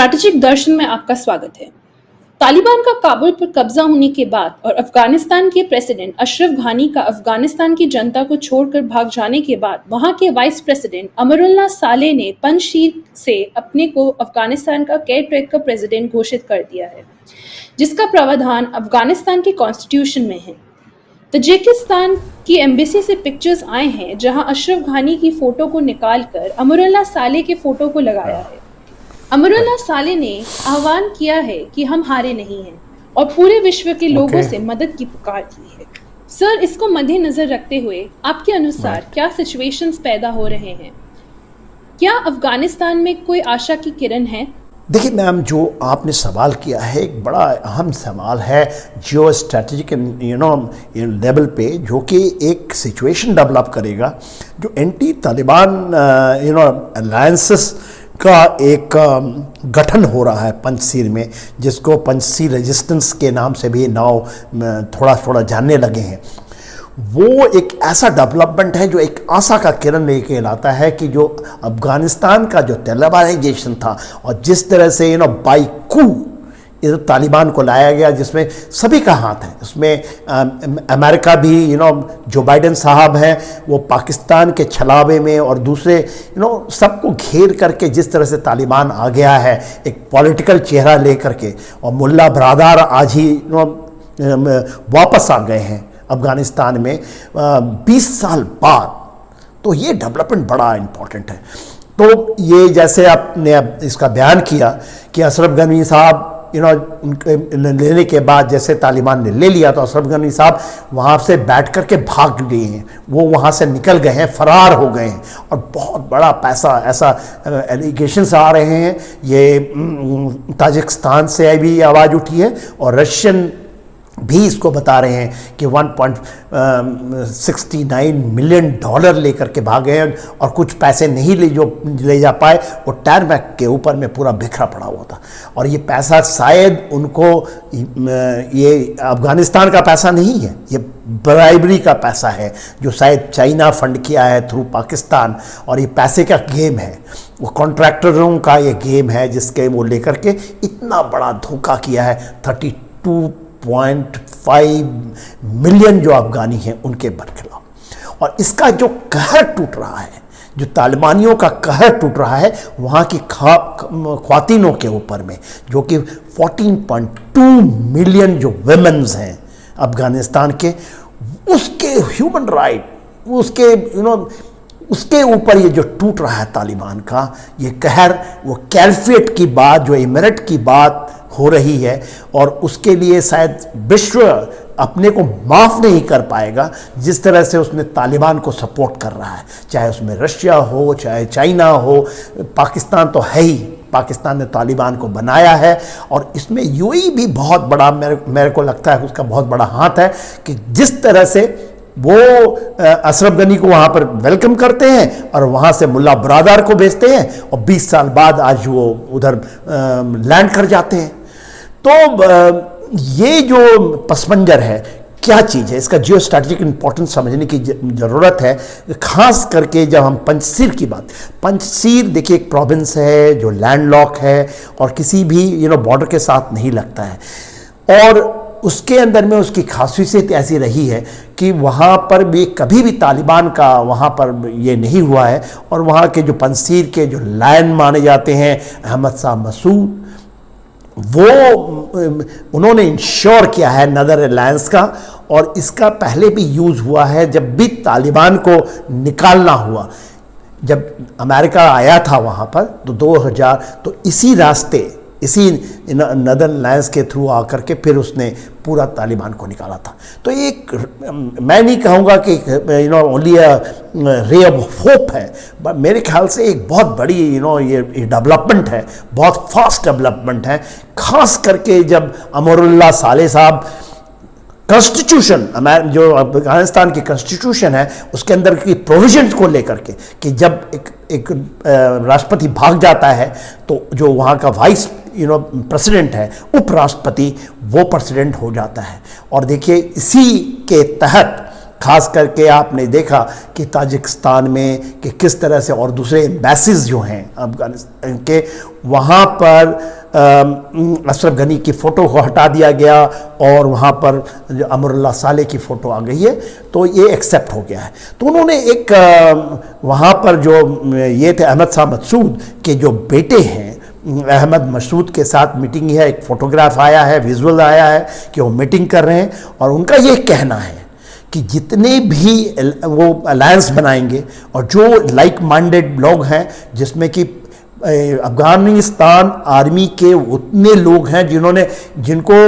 Strategic दर्शन में आपका स्वागत है। तालिबान का काबुल पर कब्जा होने के बाद और अफगानिस्तान के प्रेसिडेंट अशरफ घानी का अफगानिस्तान की जनता को छोड़कर भाग जाने के बाद वहां के वाइस प्रेसिडेंट अमरुल्लाह सालेह ने पंजशीर से अपने को अफगानिस्तान का केयरटेकर प्रेसिडेंट घोषित कर दिया है, जिसका प्रावधान अफगानिस्तान के कॉन्स्टिट्यूशन में है। तजिकिस्तान की एम्बेसी से पिक्चर्स आए हैं जहां अशरफ घानी की फोटो को निकालकर अमरुल्लाह सालेह के फोटो को लगाया है। अमरुल्लाह सालेह ने आह्वान किया है कि हम हारे नहीं हैं और पूरे विश्व के लोगों से मदद की पुकार की है। सर, इसको मद्देनजर रखते हुए आपके अनुसार क्या सिचुएशंस पैदा हो रहे हैं? क्या अफगानिस्तान में कोई आशा की किरण है? देखिए मैम, जो आपने सवाल किया है एक बड़ा अहम सवाल है जियो स्ट्रेटेजिक लेवल पे, जो कि एक सिचुएशन डेवलप करेगा जो एंटी तालिबान अलायंसेस का एक गठन हो रहा है पंजशीर में, जिसको पंजशीर रेजिस्टेंस के नाम से भी नाव थोड़ा थोड़ा जानने लगे हैं। वो एक ऐसा डेवलपमेंट है जो एक आशा का किरण लेके लाता है कि जो अफगानिस्तान का जो तालिबानाइजेशन था और जिस तरह से बाई कू इधर तालिबान को लाया गया, जिसमें सभी का हाथ है, उसमें अमेरिका भी जो बाइडेन साहब हैं वो पाकिस्तान के छलावे में और दूसरे सबको घेर करके जिस तरह से तालिबान आ गया है एक पॉलिटिकल चेहरा लेकर के, और मुल्ला बरादार आज ही वापस आ गए हैं अफगानिस्तान में 20 साल बाद। तो ये डेवलपमेंट बड़ा इम्पोर्टेंट है। तो ये जैसे आपने अब इसका बयान किया कि अशरफ गनी साहब उनके लेने के बाद जैसे तालिबान ने ले लिया तो अशरफ गनी साहब वहाँ से बैठ कर के भाग गए हैं, वो वहाँ से निकल गए हैं, फरार हो गए हैं, और बहुत बड़ा पैसा ऐसा एलिगेशंस आ रहे हैं। ये ताजिकिस्तान से भी आवाज़ उठी है और रशियन भी इसको बता रहे हैं कि 1.69 मिलियन डॉलर लेकर के भागे हैं और कुछ पैसे नहीं ले जा पाए। वो टैरमैक के ऊपर में पूरा बिखरा पड़ा हुआ था, और ये पैसा शायद उनको ये अफगानिस्तान का पैसा नहीं है, ये ब्राइबरी का पैसा है जो शायद चाइना फंड किया है थ्रू पाकिस्तान, और ये पैसे का गेम है, वो कॉन्ट्रैक्टरों का ये गेम है जिसके वो लेकर के इतना बड़ा धोखा किया है। 32.5 मिलियन जो अफगानी हैं उनके बरखिलाफ, और इसका जो कहर टूट रहा है, जो तालिबानियों का कहर टूट रहा है वहाँ की ख्वातीनों के ऊपर में, जो कि 14.2 मिलियन जो वेमेन्स हैं अफगानिस्तान के, उसके ह्यूमन राइट, उसके ऊपर ये जो टूट रहा है तालिबान का ये कहर, वो कैलफेट की बात, जो इमरत की बात हो रही है, और उसके लिए शायद विश्व अपने को माफ़ नहीं कर पाएगा जिस तरह से उसने तालिबान को सपोर्ट कर रहा है, चाहे उसमें रशिया हो, चाहे चाइना हो, पाकिस्तान तो है ही, पाकिस्तान ने तालिबान को बनाया है, और इसमें यूएई भी बहुत बड़ा, मेरे को लगता है उसका बहुत बड़ा हाथ है कि जिस तरह से वो अशरफ गनी को वहाँ पर वेलकम करते हैं और वहाँ से मुल्ला बरादार को भेजते हैं, और 20 साल बाद आज वो उधर लैंड कर जाते हैं। तो ये जो पसमंजर है क्या चीज़ है, इसका जियो स्ट्रैटेजिक इंपॉर्टेंस समझने की ज़रूरत है, खास करके जब हम पंजशीर की बात, पंजशीर देखिए एक प्रोविंस है जो लैंडलॉक है और किसी भी बॉर्डर के साथ नहीं लगता है, और उसके अंदर में उसकी खासियत ऐसी रही है कि वहाँ पर भी कभी भी तालिबान का वहाँ पर ये नहीं हुआ है, और वहाँ के जो पंजशीर के जो लायन माने जाते हैं अहमद शाह मसूद, वो उन्होंने इंश्योर किया है नदर अलायंस का, और इसका पहले भी यूज़ हुआ है जब भी तालिबान को निकालना हुआ। जब अमेरिका आया था वहाँ पर तो 2000, तो इसी रास्ते, इसी नदर अलायंस के थ्रू आकर के फिर उसने पूरा तालिबान को निकाला था। तो एक, मैं नहीं कहूँगा कि ओनली रे ऑफ होप है, बट मेरे ख्याल से एक बहुत बड़ी ये डेवलपमेंट है, बहुत फास्ट डेवलपमेंट है, खास करके जब अमरुल्लाह सालेह साहब कॉन्स्टिट्यूशन, जो अफगानिस्तान की कॉन्स्टिट्यूशन है उसके अंदर की प्रोविजंस को लेकर के, कि जब एक राष्ट्रपति भाग जाता है तो जो वहाँ का वाइस प्रेसिडेंट है, उपराष्ट्रपति, वो प्रेसिडेंट हो जाता है। और देखिए इसी के तहत खास करके आपने देखा कि ताजिकिस्तान में कि किस तरह से और दूसरे एम्बेसीज जो हैं अफगानिस्तान के, वहाँ पर अशरफ गनी की फ़ोटो को हटा दिया गया और वहाँ पर जो अमरुल्लाह साले की फ़ोटो आ गई है, तो ये एक्सेप्ट हो गया है। तो उन्होंने एक वहाँ पर जो ये थे अहमद शाह मसूद के जो बेटे हैं, अहमद मसूद के साथ मीटिंग है, एक फ़ोटोग्राफ आया है, विजुअल आया है कि वो मीटिंग कर रहे हैं और उनका ये कहना है कि जितने भी वो अलायंस बनाएंगे और जो लाइक माइंडेड लोग हैं, जिसमें कि अफ़गानिस्तान आर्मी के उतने लोग हैं जिनको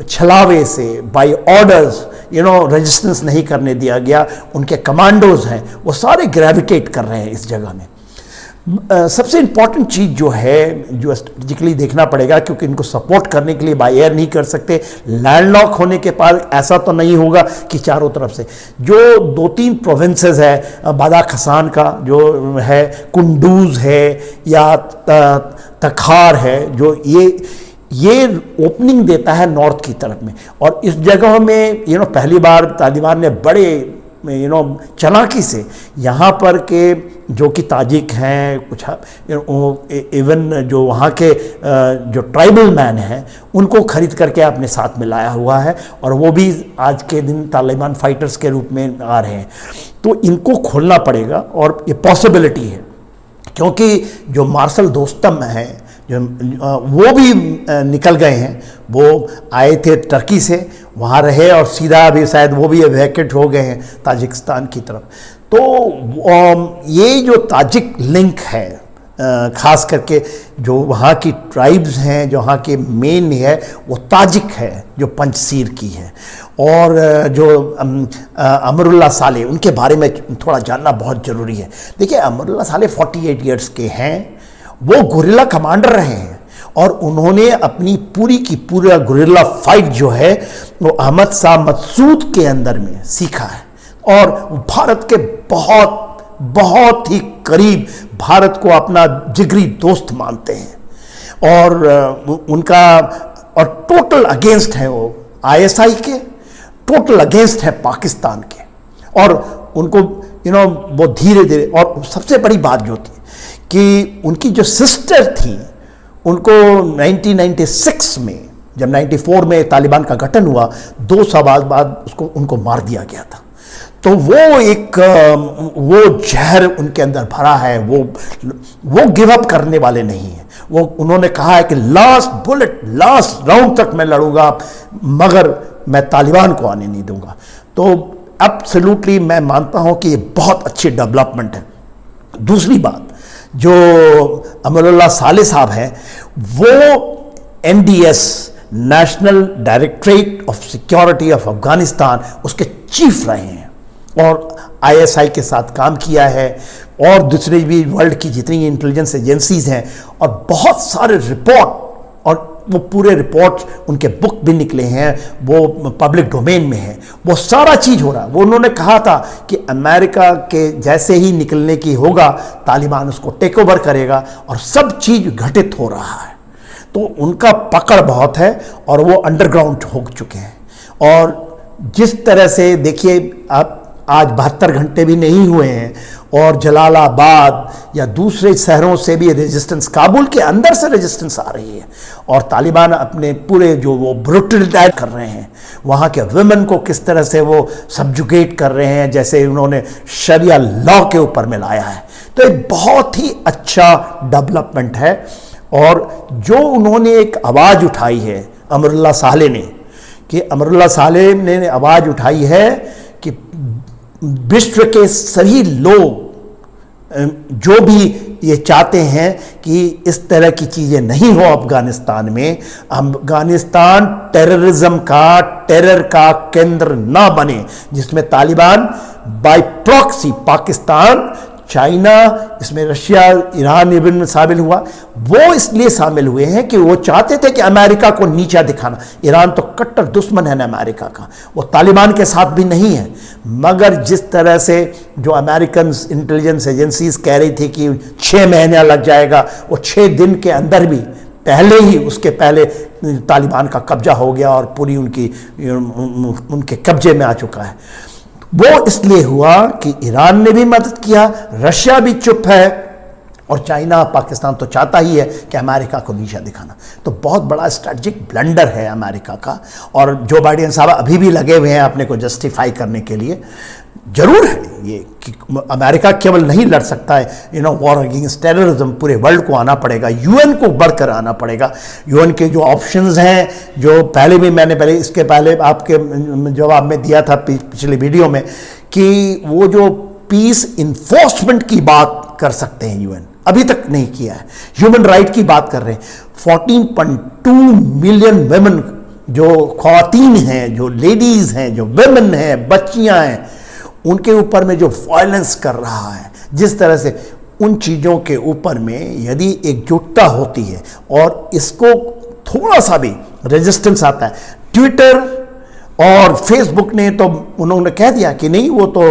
छलावे से बाय ऑर्डर्स रेजिस्टेंस नहीं करने दिया गया, उनके कमांडोज हैं, वो सारे ग्रेविटेट कर रहे हैं इस जगह में। सबसे इम्पॉर्टेंट चीज़ जो है, जो स्ट्रेटेजिकली देखना पड़ेगा, क्योंकि इनको सपोर्ट करने के लिए बाय एयर नहीं कर सकते, लैंडलॉक होने के बाद ऐसा तो नहीं होगा कि चारों तरफ से जो 2-3 प्रोविंसेस है, बादाखसान का जो है, कुंडूज है या तखार है, जो ये ओपनिंग देता है नॉर्थ की तरफ में। और इस जगह में पहली बार तालिबान ने बड़े चालाकी से यहाँ पर के जो कि ताजिक हैं, कुछ इवन जो वहाँ के जो ट्राइबल मैन हैं, उनको खरीद करके अपने साथ में लाया हुआ है और वो भी आज के दिन तालिबान फाइटर्स के रूप में आ रहे हैं। तो इनको खोलना पड़ेगा और ये पॉसिबिलिटी है, क्योंकि जो मार्शल दोस्तम हैं जो वो भी निकल गए हैं, वो आए थे टर्की से, वहाँ रहे और सीधा अभी शायद वो भी वैकेट हो गए हैं ताजिकिस्तान की तरफ। तो ये जो ताजिक लिंक है, ख़ास करके जो वहाँ की ट्राइब्स हैं, जो वहाँ के मेन है वो ताजिक है, जो पंजसीर की है। और जो अमरुल्लाह साले, उनके बारे में थोड़ा जानना बहुत ज़रूरी है। देखिए, अमरुल्लाह साले 48 ईयर्स के हैं, वो गुरिल्ला कमांडर रहे हैं और उन्होंने अपनी पूरी की पूरा गुरिल्ला फाइट जो है वो अहमद शाह मसूद के अंदर में सीखा है और भारत के बहुत ही करीब, भारत को अपना जिगरी दोस्त मानते हैं और उनका और टोटल अगेंस्ट है वो आईएसआई के, टोटल अगेंस्ट है पाकिस्तान के। और उनको वो धीरे धीरे, और सबसे बड़ी बात जो थी कि उनकी जो सिस्टर थी, उनको 1996 में, जब 94 में तालिबान का गठन हुआ, 2 साल बाद उनको मार दिया गया था। तो वो जहर उनके अंदर भरा है, वो गिव अप करने वाले नहीं है। वो उन्होंने कहा है कि लास्ट बुलेट, लास्ट राउंड तक मैं लड़ूंगा, मगर मैं तालिबान को आने नहीं दूंगा। तो एब्सोल्युटली मैं मानता हूं कि ये बहुत अच्छी डेवलपमेंट है। दूसरी बात, जो अमरुल्लाह साले साहब हैं, वो NDS, national directorate of security of Afghanistan, उसके चीफ रहे हैं और ISI के साथ काम किया है और दूसरे भी वर्ल्ड की जितनी इंटेलिजेंस एजेंसीज हैं, और बहुत सारे रिपोर्ट, और वो पूरे रिपोर्ट उनके बुक भी निकले हैं, वो पब्लिक डोमेन में है, वो सारा चीज़ हो रहा है। वो उन्होंने कहा था कि अमेरिका के जैसे ही निकलने की होगा, तालिबान उसको टेक ओवर करेगा और सब चीज़ घटित हो रहा है। तो उनका पकड़ बहुत है और वो अंडरग्राउंड हो चुके हैं। और जिस तरह से देखिए, आप आज 72 घंटे भी नहीं हुए हैं और जलालाबाद या दूसरे शहरों से भी रेजिस्टेंस, काबुल के अंदर से रेजिस्टेंस आ रही है और तालिबान अपने पूरे जो वो ब्रूटलिटी कर रहे हैं, वहाँ के वुमेन को किस तरह से वो सब्जुगेट कर रहे हैं, जैसे उन्होंने शरिया लॉ के ऊपर में लाया है। तो एक बहुत ही अच्छा डेवलपमेंट है। और जो उन्होंने एक आवाज़ उठाई है अमरुल्लाह साले ने, कि अमरुल्लाह साले ने आवाज़ उठाई है कि विश्व के सभी लोग जो भी ये चाहते हैं कि इस तरह की चीज़ें नहीं हो अफगानिस्तान में, अफगानिस्तान टेररिज्म का, टेरर का केंद्र ना बने, जिसमें Taliban bye proxy Pakistan, China, इसमें रशिया, ईरान इवन शामिल हुआ। वो इसलिए शामिल हुए हैं कि वो चाहते थे कि अमेरिका को नीचा दिखाना। ईरान तो कट्टर दुश्मन है ना अमेरिका का, वो तालिबान के साथ भी नहीं है। मगर जिस तरह से जो अमेरिकन इंटेलिजेंस एजेंसीज कह रही थी कि 6 महीना लग जाएगा, वो 6 दिन के अंदर भी पहले ही, उसके पहले तालिबान का कब्जा हो गया और पूरी उनके कब्जे में आ चुका है। वो इसलिए हुआ कि ईरान ने भी मदद किया, रशिया भी चुप है, और चाइना पाकिस्तान तो चाहता ही है कि अमेरिका को नीचा दिखाना। तो बहुत बड़ा स्ट्रेटजिक ब्लंडर है अमेरिका का, और जो बाइडेन साहब अभी भी लगे हुए हैं अपने को जस्टिफाई करने के लिए। जरूर है ये कि अमेरिका केवल नहीं लड़ सकता है वॉर अगेंस्ट टेररिज्म, पूरे वर्ल्ड को आना पड़ेगा, यूएन को बढ़कर आना पड़ेगा। यूएन के जो ऑप्शंस हैं, जो पहले भी मैंने इसके पहले आपके जवाब में दिया था पिछले वीडियो में, कि वो जो पीस इन्फोर्समेंट की बात कर सकते हैं यूएन, अभी तक नहीं किया है। ह्यूमन राइट की बात कर रहे हैं। 14.2 मिलियन वेमेन जो ख्वातीन हैं, जो लेडीज हैं, जो वेमेन हैं, बच्चियां हैं, उनके ऊपर में जो वायलेंस कर रहा है, जिस तरह से उन चीज़ों के ऊपर में यदि एकजुटता होती है और इसको थोड़ा सा भी रेजिस्टेंस आता है। ट्विटर और फेसबुक ने तो उन्होंने कह दिया कि नहीं, वो तो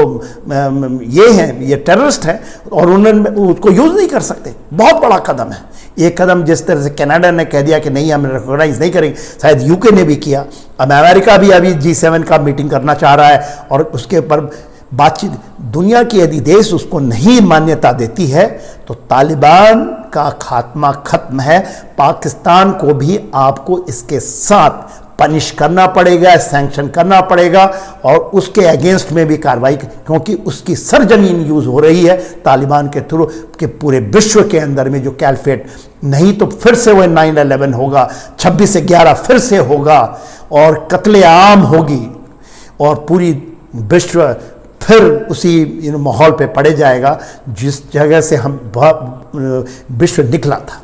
ये टेररिस्ट है और उन्होंने उसको यूज़ नहीं कर सकते। बहुत बड़ा कदम है। एक कदम जिस तरह से कनाडा ने कह दिया कि नहीं, हम रिकॉग्नाइज नहीं करेंगे, शायद यूके ने भी किया। अब अमेरिका भी अभी G7 का मीटिंग करना चाह रहा है और उसके ऊपर बातचीत। दुनिया की यदि देश उसको नहीं मान्यता देती है तो तालिबान का खात्मा खत्म है। पाकिस्तान को भी आपको इसके साथ पनिश करना पड़ेगा, सैंक्शन करना पड़ेगा और उसके अगेंस्ट में भी कार्रवाई, क्योंकि उसकी सरजमीन यूज हो रही है तालिबान के थ्रू के पूरे विश्व के अंदर में जो कैलफेट। नहीं तो फिर से वह 9/11 होगा, 26/11 फिर से होगा और कत्ले आम होगी और पूरी विश्व फिर उसी माहौल पे पड़े जाएगा जिस जगह से हम विश्व निकला था।